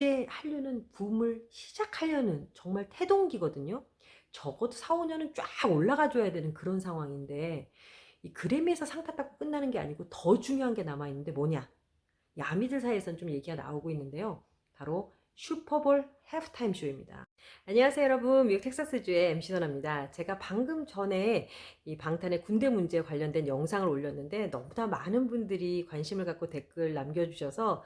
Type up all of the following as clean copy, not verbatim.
이제 한류는 붐을 시작하려는 정말 태동기거든요. 적어도 4-5 년은 쫙 올라가 줘야 되는 그런 상황인데 이 그래미에서 상 탔다고 끝나는 게 아니고 더 중요한 게 남아 있는데 뭐냐? 이 아미들 사이에서는 좀 얘기가 나오고 있는데요. 바로 슈퍼볼 해프타임 쇼입니다. 안녕하세요 여러분. 미국 텍사스주의 MC 선아입니다. 제가 방금 전에 이 방탄의 군대 문제 관련된 영상을 올렸는데 너무나 많은 분들이 관심을 갖고 댓글 남겨주셔서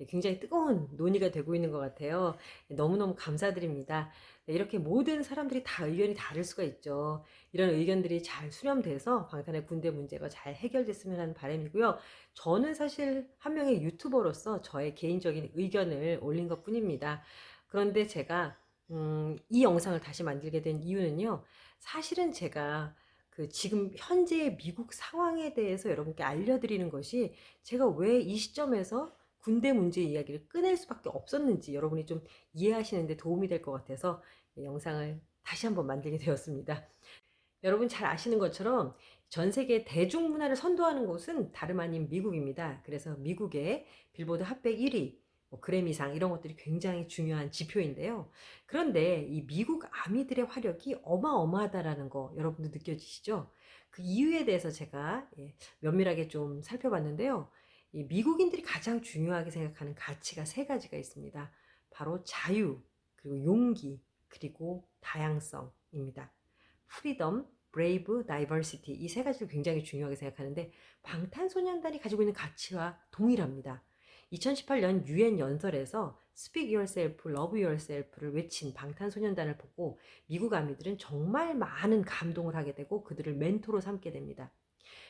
굉장히 뜨거운 논의가 되고 있는 것 같아요. 너무너무 감사드립니다. 네, 이렇게 모든 사람들이 다 의견이 다를 수가 있죠. 이런 의견들이 잘 수렴돼서 방탄의 군대 문제가 잘 해결됐으면 하는 바람이고요. 저는 사실 한 명의 유튜버로서 저의 개인적인 의견을 올린 것 뿐입니다. 그런데 제가 이 영상을 다시 만들게 된 이유는요. 사실은 제가 그 지금 현재의 미국 상황에 대해서 여러분께 알려드리는 것이 제가 왜 이 시점에서 군대 문제 이야기를 꺼낼 수밖에 없었는지 여러분이 좀 이해하시는 데 도움이 될 것 같아서 이 영상을 다시 한번 만들게 되었습니다. 여러분 잘 아시는 것처럼 전 세계 대중문화를 선도하는 곳은 다름 아닌 미국입니다. 그래서 미국의 빌보드 핫백 1위, 그래미상 이런 것들이 굉장히 중요한 지표인데요. 그런데 이 미국 아미들의 화력이 어마어마하다라는 거 여러분도 느껴지시죠? 그 이유에 대해서 제가 면밀하게 좀 살펴봤는데요. 이 미국인들이 가장 중요하게 생각하는 가치가 세 가지가 있습니다. 바로 자유, 그리고 용기, 그리고 다양성입니다. 프리덤, 브레이브, 다이버시티 이 세 가지를 굉장히 중요하게 생각하는데 방탄소년단이 가지고 있는 가치와 동일합니다. 2018년 유엔 연설에서 Speak Yourself, Love Yourself를 외친 방탄소년단을 보고 미국 아미들은 정말 많은 감동을 하게 되고 그들을 멘토로 삼게 됩니다.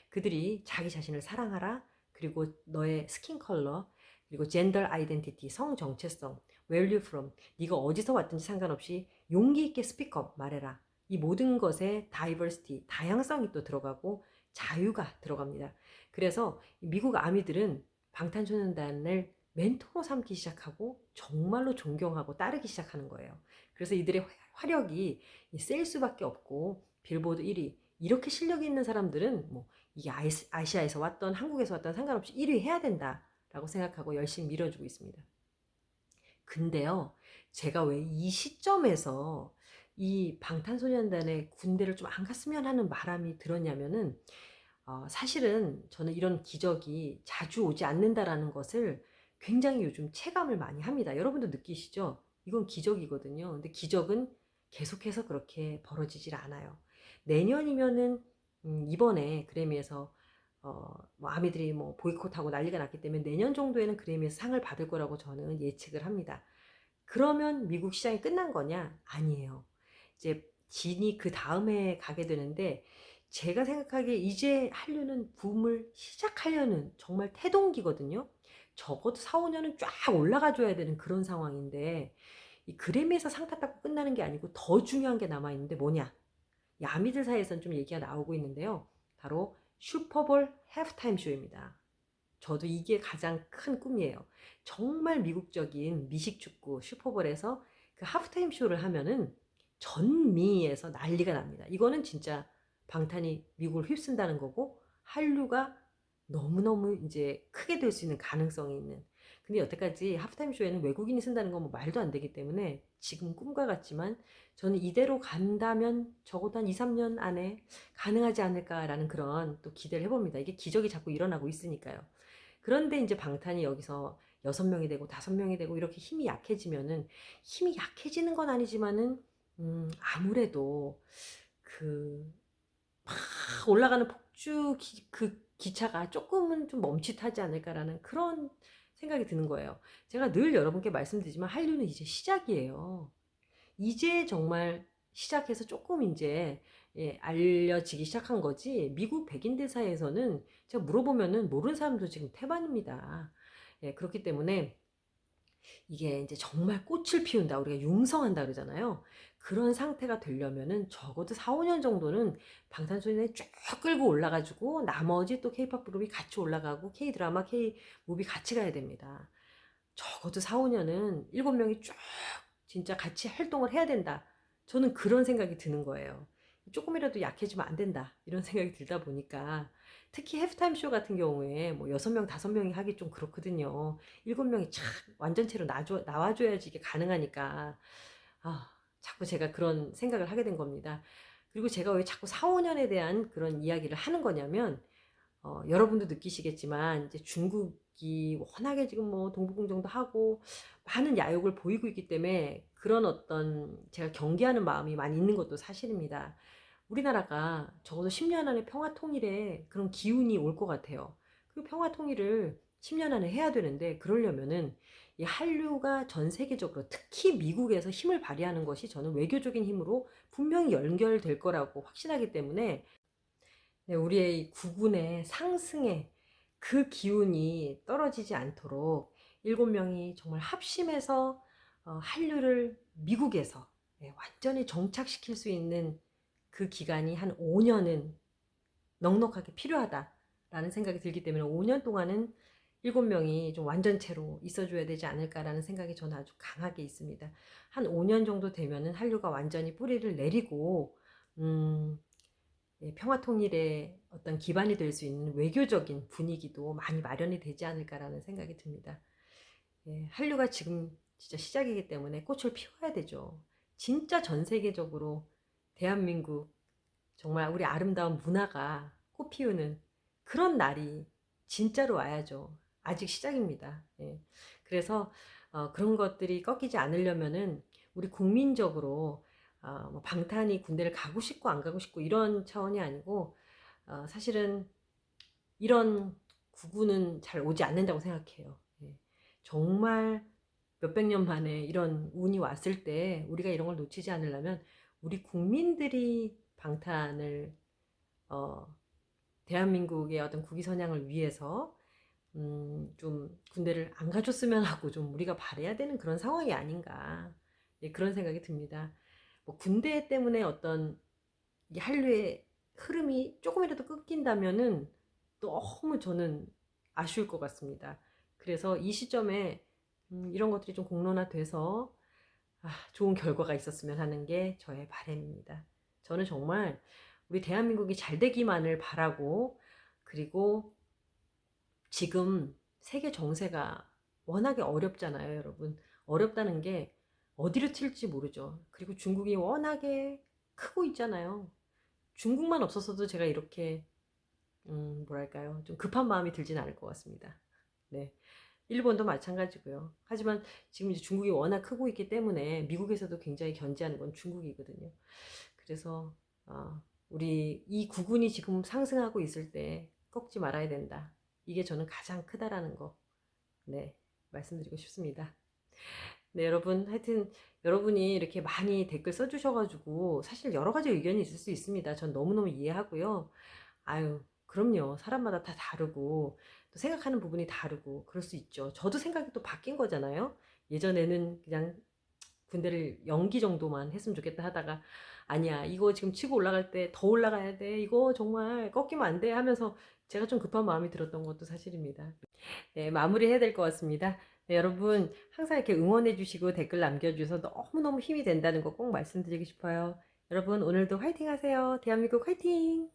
그들이 자기 자신을 사랑하라, 그리고 너의 스킨 컬러, 그리고 젠더 아이덴티티, 성 정체성, where you from, 네가 어디서 왔든지 상관없이 용기 있게 스피크업 말해라. 이 모든 것에 다이버시티, 다양성이 또 들어가고 자유가 들어갑니다. 그래서 미국 아미들은 방탄소년단을 멘토로 삼기 시작하고 정말로 존경하고 따르기 시작하는 거예요. 그래서 이들의 화력이 셀 수밖에 없고 빌보드 1위 이렇게 실력이 있는 사람들은 뭐 이게 아시아에서 왔던 한국에서 왔던 상관없이 1위 해야 된다라고 생각하고 열심히 밀어주고 있습니다. 근데요, 제가 왜 이 시점에서 이 방탄소년단의 군대를 좀 안 갔으면 하는 바람이 들었냐면은 사실은 저는 이런 기적이 자주 오지 않는다라는 것을 굉장히 요즘 체감을 많이 합니다. 여러분도 느끼시죠? 이건 기적이거든요. 근데 기적은 계속해서 그렇게 벌어지질 않아요. 내년이면은 이번에 그래미에서 뭐 아미들이 뭐 보이콧하고 난리가 났기 때문에 내년 정도에는 그래미에서 상을 받을 거라고 저는 예측을 합니다. 그러면 미국 시장이 끝난 거냐? 아니에요. 이제 진이 그 다음에 가게 되는데 제가 생각하기에 이제 한류는 붐을 시작하려는 정말 태동기거든요. 적어도 4-5 년은 쫙 올라가 줘야 되는 그런 상황인데 이 그래미에서 상 탔다고 끝나는 게 아니고 더 중요한 게 남아 있는데 뭐냐? 이 아미들 사이에서는 좀 얘기가 나오고 있는데요. 바로 슈퍼볼 해프타임 쇼입니다. 저도 이게 가장 큰 꿈이에요. 정말 미국적인 미식축구 슈퍼볼에서 그 하프타임 쇼를 하면은 전미에서 난리가 납니다. 이거는 진짜 방탄이 미국을 휩쓴다는 거고 한류가 너무너무 이제 크게 될 수 있는 가능성이 있는. 근데 여태까지 하프타임 쇼에는 외국인이 쓴다는 건 뭐 말도 안 되기 때문에 지금 꿈과 같지만 저는 이대로 간다면 적어도 한 2-3년 안에 가능하지 않을까라는 그런 또 기대를 해봅니다. 이게 기적이 자꾸 일어나고 있으니까요. 그런데 이제 방탄이 여기서 6명이 되고 5명이 되고 이렇게 힘이 약해지면은 힘이 약해지는 건 아니지만은 아무래도 그 막 올라가는 그 기차가 조금은 좀 멈칫하지 않을까라는 그런 생각이 드는 거예요. 제가 늘 여러분께 말씀드리지만 한류는 이제 시작이에요. 이제 정말 시작해서 조금 이제 알려지기 시작한 거지 미국 백인들 사이에서는 제가 물어보면은 모르는 사람도 지금 태반입니다. 그렇기 때문에 이게 이제 정말 꽃을 피운다. 우리가 융성한다 그러잖아요. 그런 상태가 되려면은 적어도 4-5년 정도는 방탄소년단이 쭉 끌고 올라가지고 나머지 또 케이팝 그룹이 같이 올라가고 K-드라마, K-무비 같이 가야 됩니다. 적어도 4-5 년은 7명이 쭉 진짜 같이 활동을 해야 된다. 저는 그런 생각이 드는 거예요. 조금이라도 약해지면 안 된다. 이런 생각이 들다 보니까 특히 해프타임 쇼 같은 경우에 뭐 6명, 5명이 하기 좀 그렇거든요. 7명이 착 완전체로 나와줘야지 이게 가능하니까. 아, 자꾸 제가 그런 생각을 하게 된 겁니다. 그리고 제가 왜 자꾸 4, 5년에 대한 그런 이야기를 하는 거냐면, 여러분도 느끼시겠지만 이제 중국이 워낙에 지금 뭐 동북공정도 하고 많은 야욕을 보이고 있기 때문에 그런 어떤 제가 경계하는 마음이 많이 있는 것도 사실입니다. 우리나라가 적어도 10년 안에 평화 통일에 그런 기운이 올 것 같아요. 그 평화 통일을 10년 안에 해야 되는데, 그러려면은 이 한류가 전 세계적으로 특히 미국에서 힘을 발휘하는 것이 저는 외교적인 힘으로 분명히 연결될 거라고 확신하기 때문에, 네, 우리의 국군의 상승에 그 기운이 떨어지지 않도록 7명이 정말 합심해서 한류를 미국에서 완전히 정착시킬 수 있는 그 기간이 한 5년은 넉넉하게 필요하다라는 생각이 들기 때문에, 5년 동안은 7명이 좀 완전체로 있어줘야 되지 않을까라는 생각이 저는 아주 강하게 있습니다. 한 5년 정도 되면은 한류가 완전히 뿌리를 내리고, 평화 통일의 어떤 기반이 될 수 있는 외교적인 분위기도 많이 마련이 되지 않을까라는 생각이 듭니다. 한류가 지금 진짜 시작이기 때문에 꽃을 피워야 되죠. 진짜 전 세계적으로 대한민국 정말 우리 아름다운 문화가 꽃 피우는 그런 날이 진짜로 와야죠. 아직 시작입니다. 그래서 그런 것들이 꺾이지 않으려면은 우리 국민적으로 뭐 방탄이 군대를 가고 싶고 안 가고 싶고 이런 차원이 아니고, 사실은 이런 구구는 잘 오지 않는다고 생각해요. 정말 몇백 년 만에 이런 운이 왔을 때 우리가 이런 걸 놓치지 않으려면 우리 국민들이 방탄을 대한민국의 어떤 국위 선양을 위해서 좀 군대를 안 가줬으면 하고 좀 우리가 바라야 되는 그런 상황이 아닌가, 그런 생각이 듭니다. 뭐 군대 때문에 어떤 이 한류의 흐름이 조금이라도 끊긴다면은 너무 저는 아쉬울 것 같습니다. 그래서 이 시점에 이런 것들이 좀 공론화돼서 좋은 결과가 있었으면 하는 게 저의 바람입니다. 저는 정말 우리 대한민국이 잘 되기만을 바라고, 그리고 지금 세계 정세가 워낙에 어렵잖아요, 여러분. 어렵다는 게 어디로 튈지 모르죠. 그리고 중국이 워낙에 크고 있잖아요. 중국만 없었어도 제가 이렇게 뭐랄까요, 좀 급한 마음이 들진 않을 것 같습니다. 네. 일본도 마찬가지고요. 하지만 지금 이제 중국이 워낙 크고 있기 때문에 미국에서도 굉장히 견제하는 건 중국이거든요. 그래서 우리 이 구군이 지금 상승하고 있을 때 꺾지 말아야 된다. 이게 저는 가장 크다라는 거, 말씀드리고 싶습니다. 네, 여러분, 하여튼 여러분이 이렇게 많이 댓글 써주셔가지고 사실 여러 가지 의견이 있을 수 있습니다. 전 너무너무 이해하고요. 아유, 그럼요. 사람마다 다 다르고 또 생각하는 부분이 다르고 그럴 수 있죠. 저도 생각이 또 바뀐 거잖아요. 예전에는 그냥 군대를 연기 정도만 했으면 좋겠다 하다가, 아니야, 이거 지금 치고 올라갈 때 더 올라가야 돼, 이거 정말 꺾이면 안 돼 하면서 제가 좀 급한 마음이 들었던 것도 사실입니다. 네, 마무리해야 될 것 같습니다. 네, 여러분 항상 이렇게 응원해 주시고 댓글 남겨주셔서 너무너무 힘이 된다는 거 꼭 말씀드리고 싶어요. 여러분 오늘도 화이팅 하세요. 대한민국 화이팅!